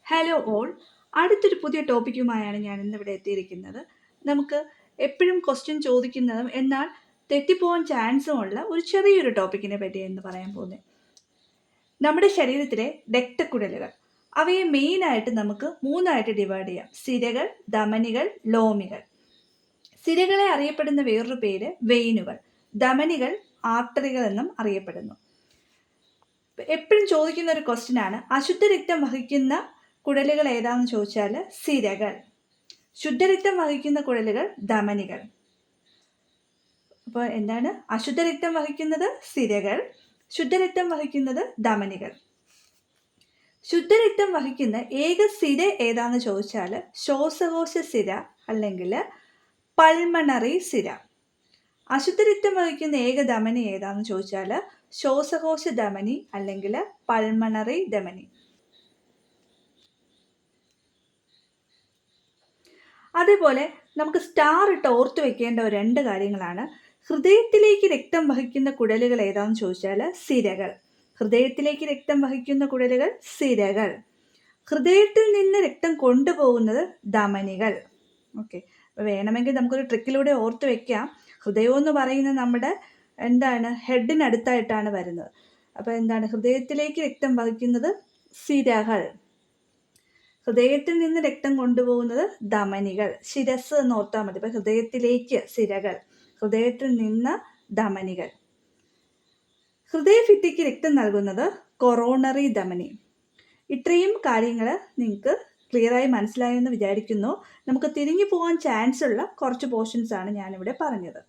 Hello all, അടുത്തൊരു പുതിയ ടോപ്പിക്കുമായാണ് ഞാൻ ഇന്നിവിടെ എത്തിയിരിക്കുന്നത്. നമുക്ക് എപ്പോഴും ക്വസ്റ്റ്യൻ ചോദിക്കുന്നതും എന്നാൽ തെറ്റിപ്പോകാൻ ചാൻസും ഉള്ള ഒരു ചെറിയൊരു ടോപ്പിക്കിനെ പറ്റി എന്ന് പറയാൻ പോകുന്നത്. നമ്മുടെ ശരീരത്തിലെ രക്തക്കുഴലുകൾ, അവയെ മെയിനായിട്ട് നമുക്ക് മൂന്നായിട്ട് ഡിവൈഡ് ചെയ്യാം: സിരകൾ, ധമനികൾ, ലോമികൾ. സിരകളെ അറിയപ്പെടുന്ന വേറൊരു പേര് വെയിനുകൾ, ധമനികൾ ആർട്ടറികൾ എന്നും അറിയപ്പെടുന്നു. എപ്പോഴും ചോദിക്കുന്ന ഒരു ക്വസ്റ്റ്യൻ ആണ്, അശുദ്ധ രക്തം വഹിക്കുന്ന കുഴലുകൾ ഏതാണെന്ന് ചോദിച്ചാൽ സിരകൾ, ശുദ്ധരക്തം വഹിക്കുന്ന കുഴലുകൾ ധമനികൾ. അപ്പോൾ എന്താണ് അശുദ്ധ രക്തം വഹിക്കുന്നത്? സിരകൾ. ശുദ്ധരക്തം വഹിക്കുന്നത് ധമനികൾ. ശുദ്ധരക്തം വഹിക്കുന്ന ഏക സിര ഏതാണെന്ന് ചോദിച്ചാൽ ശ്വാസകോശ സിര അല്ലെങ്കിൽ പൾമണറി സിര. അശുദ്ധരക്തം വഹിക്കുന്ന ഏക ധമനി ഏതാണെന്ന് ചോദിച്ചാൽ ശ്വാസകോശ ധമനി അല്ലെങ്കിൽ പൾമണറി ധമനി. അതേപോലെ നമുക്ക് സ്റ്റാർ ഇട്ട് ഓർത്തു വെക്കേണ്ട രണ്ട് കാര്യങ്ങളാണ്. ഹൃദയത്തിലേക്ക് രക്തം വഹിക്കുന്ന കുഴലുകൾ ഏതാണെന്ന് ചോദിച്ചാൽ സിരകൾ. ഹൃദയത്തിലേക്ക് രക്തം വഹിക്കുന്ന കുഴലുകൾ സിരകൾ. ഹൃദയത്തിൽ നിന്ന് രക്തം കൊണ്ടുപോകുന്നത് ധമനികൾ. ഓക്കെ, വേണമെങ്കിൽ നമുക്കൊരു ട്രിക്കിലൂടെ ഓർത്തു വെക്കാം. ഹൃദയം എന്ന് പറയുന്നത് നമ്മുടെ ഹെഡിനടുത്തായിട്ടാണ് വരുന്നത്. അപ്പോൾ ഹൃദയത്തിലേക്ക് രക്തം വഹിക്കുന്നത് സിരകൾ. ഹൃദയത്തിൽ നിന്ന് രക്തം കൊണ്ടുപോകുന്നത് ധമനികൾ. ശിരസ് എന്ന് ഓർത്താൽ മതി. ഇപ്പം ഹൃദയത്തിലേക്ക് സിരകൾ, ഹൃദയത്തിൽ നിന്ന് ധമനികൾ. ഹൃദയഭിത്തിക്ക് രക്തം നൽകുന്നത് കൊറോണറി ധമനി. ഇത്രയും കാര്യങ്ങൾ നിങ്ങൾക്ക് ക്ലിയറായി മനസ്സിലായെന്ന് വിചാരിക്കുന്നു. നമുക്ക് തിരിഞ്ഞു പോകാൻ ചാൻസ് ഉള്ള കുറച്ച് പോർഷൻസ് ആണ് ഞാനിവിടെ പറഞ്ഞത്.